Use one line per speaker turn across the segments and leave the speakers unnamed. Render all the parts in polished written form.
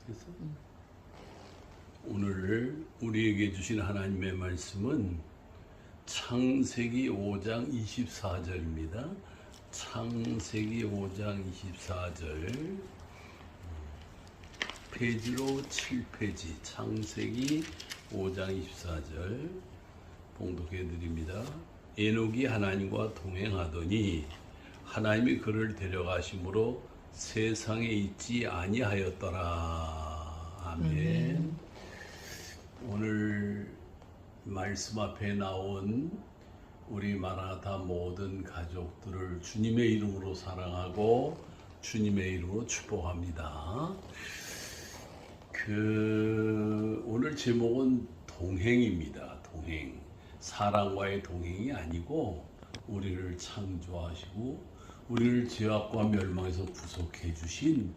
그래서 오늘 우리에게 주신 하나님의 말씀은 창세기 5장 24절입니다. 창세기 5장 24절 페이지로 7페이지 창세기 5장 24절 봉독해 드립니다. 에녹이 하나님과 동행하더니 하나님이 그를 데려가심으로 세상에 있지 아니하였더라. 아멘. 오늘 말씀 앞에 나온 우리 마라나타 모든 가족들을 주님의 이름으로 사랑하고 주님의 이름으로 축복합니다. 오늘 제목은 동행입니다. 동행. 사랑과의 동행이 아니고 우리를 창조하시고 우리를 죄악과 멸망에서 구속해 주신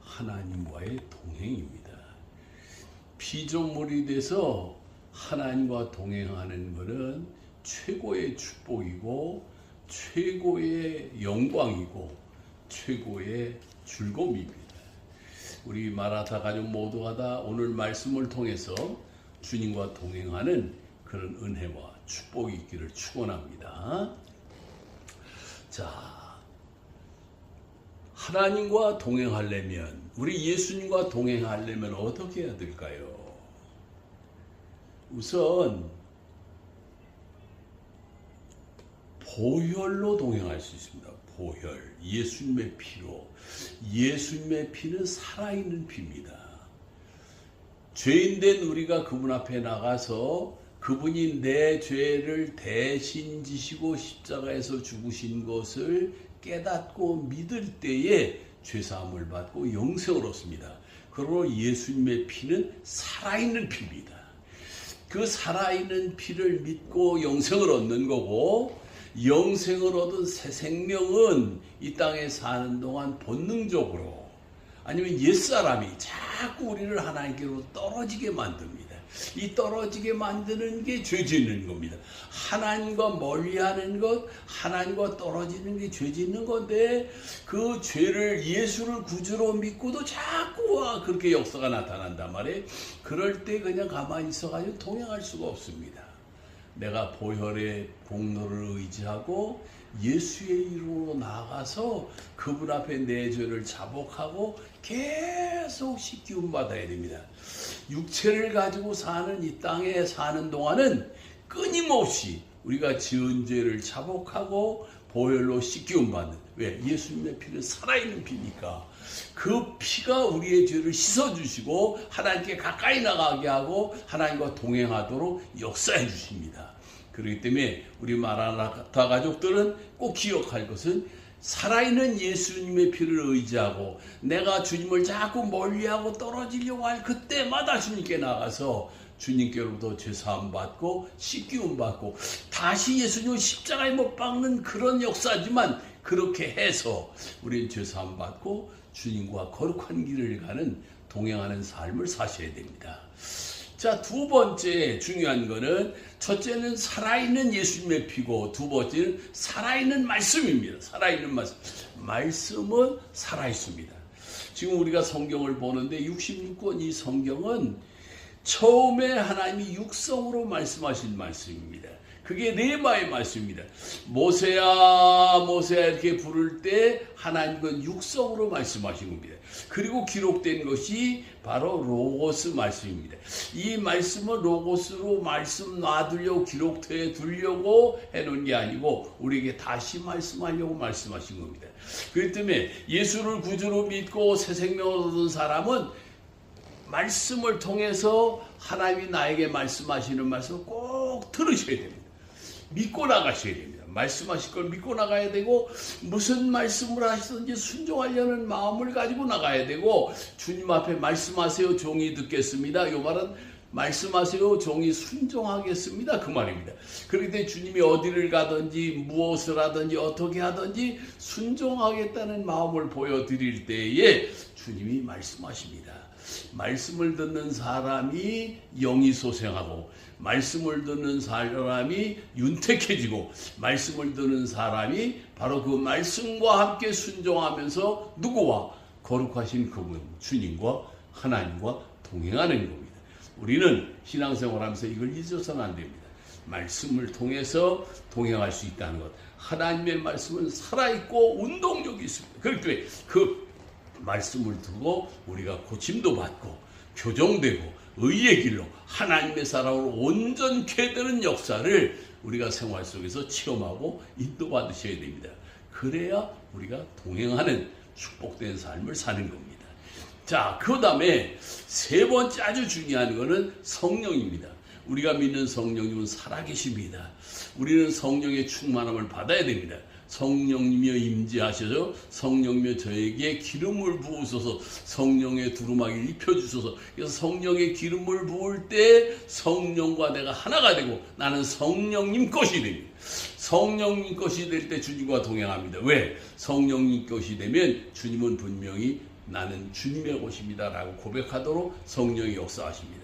하나님과의 동행입니다. 피조물이 돼서 하나님과 동행하는 것은 최고의 축복이고 최고의 영광이고 최고의 즐거움입니다. 우리 마라나타 가족 모두가 다 오늘 말씀을 통해서 주님과 동행하는 그런 은혜와 축복이 있기를 축원합니다. 자, 하나님과 동행하려면, 우리 예수님과 동행하려면 어떻게 해야 될까요? 우선 보혈로 동행할 수 있습니다. 보혈, 예수님의 피로. 예수님의 피는 살아있는 피입니다. 죄인된 우리가 그분 앞에 나가서 그분이 내 죄를 대신 지시고 십자가에서 죽으신 것을 깨닫고 믿을 때에 죄사함을 받고 영생을 얻습니다. 그러므로 예수님의 피는 살아있는 피입니다. 그 살아있는 피를 믿고 영생을 얻는 거고, 영생을 얻은 새 생명은 이 땅에 사는 동안 본능적으로 아니면 옛사람이 자꾸 우리를 하나님께로 떨어지게 만듭니다. 이 떨어지게 만드는 게 죄 짓는 겁니다. 하나님과 멀리하는 것, 하나님과 떨어지는 게 죄 짓는 건데, 그 죄를 예수를 구주로 믿고도 자꾸 그렇게 역사가 나타난단 말이에요. 그럴 때 그냥 가만히 있어가지고 동행할 수가 없습니다. 내가 보혈의 공로를 의지하고 예수의 이름으로 나아가서 그분 앞에 내 죄를 자복하고 계속 씻기움 받아야 됩니다. 육체를 가지고 사는 이 땅에 사는 동안은 끊임없이 우리가 지은 죄를 자복하고 보혈로 씻기움 받는, 왜? 예수님의 피는 살아있는 피니까 그 피가 우리의 죄를 씻어주시고 하나님께 가까이 나가게 하고 하나님과 동행하도록 역사해 주십니다. 그렇기 때문에 우리 마라나타 가족들은 꼭 기억할 것은 살아있는 예수님의 피를 의지하고 내가 주님을 자꾸 멀리하고 떨어지려고 할 그때마다 주님께 나가서 주님께로부터 죄사함 받고 씻기움 받고 다시 예수님을 십자가에 못 박는 그런 역사지만, 그렇게 해서 우리는 죄사함 받고 주님과 거룩한 길을 가는 동행하는 삶을 사셔야 됩니다. 자, 두 번째 중요한 거는, 첫째는 살아있는 예수님의 피고 두 번째는 살아있는 말씀입니다. 살아있는 말씀. 말씀은 살아있습니다. 지금 우리가 성경을 보는데 66권 이 성경은 처음에 하나님이 육성으로 말씀하신 말씀입니다. 그게 레마의 말씀입니다. 모세야 모세야 이렇게 부를 때 하나님은 육성으로 말씀하신 겁니다. 그리고 기록된 것이 바로 로고스 말씀입니다. 이 말씀은 로고스로 말씀 놔두려고 기록해 두려고 해놓은 게 아니고 우리에게 다시 말씀하려고 말씀하신 겁니다. 그렇기 때문에 예수를 구주로 믿고 새 생명을 얻은 사람은 말씀을 통해서 하나님이 나에게 말씀하시는 말씀을 꼭 들으셔야 됩니다. 믿고 나가셔야 됩니다. 말씀하실 걸 믿고 나가야 되고, 무슨 말씀을 하시든지 순종하려는 마음을 가지고 나가야 되고, 주님 앞에 말씀하세요 종이 듣겠습니다. 이 말은 말씀하세요 종이 순종하겠습니다 그 말입니다. 그렇기 때문에 주님이 어디를 가든지 무엇을 하든지 어떻게 하든지 순종하겠다는 마음을 보여드릴 때에 주님이 말씀하십니다. 말씀을 듣는 사람이 영이 소생하고, 말씀을 듣는 사람이 윤택해지고, 말씀을 듣는 사람이 바로 그 말씀과 함께 순종하면서 누구와? 거룩하신 그분 주님과 하나님과 동행하는 겁니다. 우리는 신앙생활하면서 이걸 잊어서는 안 됩니다. 말씀을 통해서 동행할 수 있다는 것. 하나님의 말씀은 살아있고 운동력이 있습니다. 그렇기 때문에 그 말씀을 두고 우리가 고침도 받고 교정되고 의의 길로 하나님의 사랑으로 온전케 되는 역사를 우리가 생활 속에서 체험하고 인도받으셔야 됩니다. 그래야 우리가 동행하는 축복된 삶을 사는 겁니다. 자, 그 다음에 세 번째 아주 중요한 것은 성령입니다. 우리가 믿는 성령님은 살아계십니다. 우리는 성령의 충만함을 받아야 됩니다. 성령님이여 임재하셔서 성령님이여 저에게 기름을 부으소서, 성령의 두루마기를 입혀주소서. 그래서 성령의 기름을 부을 때 성령과 내가 하나가 되고 나는 성령님 것이 됩니다. 성령님 것이 될 때 주님과 동행합니다. 왜? 성령님 것이 되면 주님은 분명히 나는 주님의 것입니다 라고 고백하도록 성령이 역사하십니다.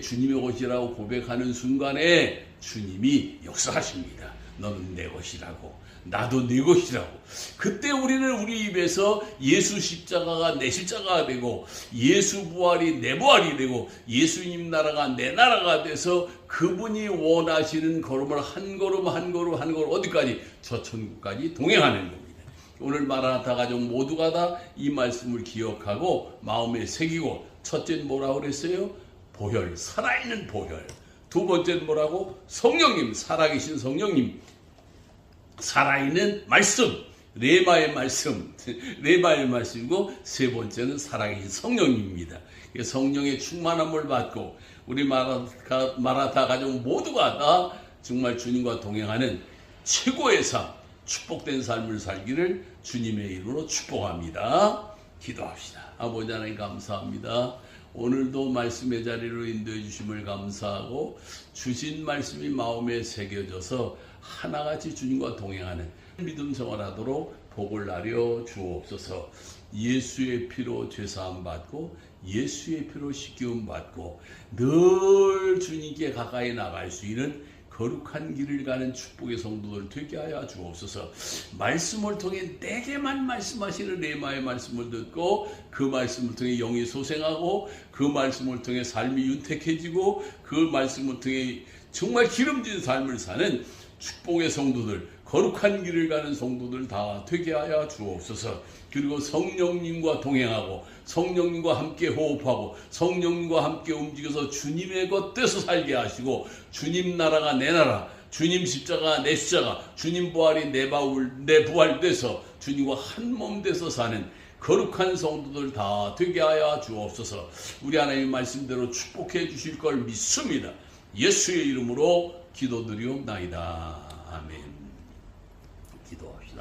주님의 것이라고 고백하는 순간에 주님이 역사하십니다. 너는 내 것이라고, 나도 네 것이라고. 그때 우리는 우리 입에서 예수 십자가가 내 십자가가 되고 예수 부활이 내 부활이 되고 예수님 나라가 내 나라가 돼서 그분이 원하시는 걸음을 한 걸음 한 걸음 한 걸음 어디까지? 저 천국까지 동행하는 겁니다. 오늘 마라나타 가족 모두가 다 이 말씀을 기억하고 마음에 새기고, 첫째는 뭐라고 그랬어요? 보혈, 살아있는 보혈. 두 번째는 뭐라고? 성령님, 살아계신 성령님. 살아있는 말씀, 레마의 말씀, 레마의 말씀이고, 세 번째는 살아계신 성령님입니다. 성령의 충만함을 받고 우리 마라나타 가족 모두가 다 정말 주님과 동행하는 최고의 삶, 축복된 삶을 살기를 주님의 이름으로 축복합니다. 기도합시다. 아버지 하나님 감사합니다. 오늘도 말씀의 자리로 인도해 주심을 감사하고 주신 말씀이 마음에 새겨져서 하나같이 주님과 동행하는 믿음 생활하도록 복을 나려 주옵소서. 예수의 피로 죄사함 받고 예수의 피로 씻기움 받고 늘 주님께 가까이 나갈 수 있는 거룩한 길을 가는 축복의 성도들 되게 하여 주옵소서. 말씀을 통해 내게만 말씀하시는 레마의 말씀을 듣고 그 말씀을 통해 영이 소생하고 그 말씀을 통해 삶이 윤택해지고 그 말씀을 통해 정말 기름진 삶을 사는 축복의 성도들, 거룩한 길을 가는 성도들 다 되게 하여 주옵소서. 그리고 성령님과 동행하고 성령님과 함께 호흡하고 성령님과 함께 움직여서 주님의 것 돼서 살게 하시고 주님 나라가 내 나라, 주님 십자가 내 십자가, 주님 부활이 내 부활 돼서 주님과 한 몸 돼서 사는 거룩한 성도들 다 되게 하여 주옵소서. 우리 하나님 말씀대로 축복해 주실 걸 믿습니다. 예수의 이름으로 기도드리옵나이다. 아멘. 기도합시다.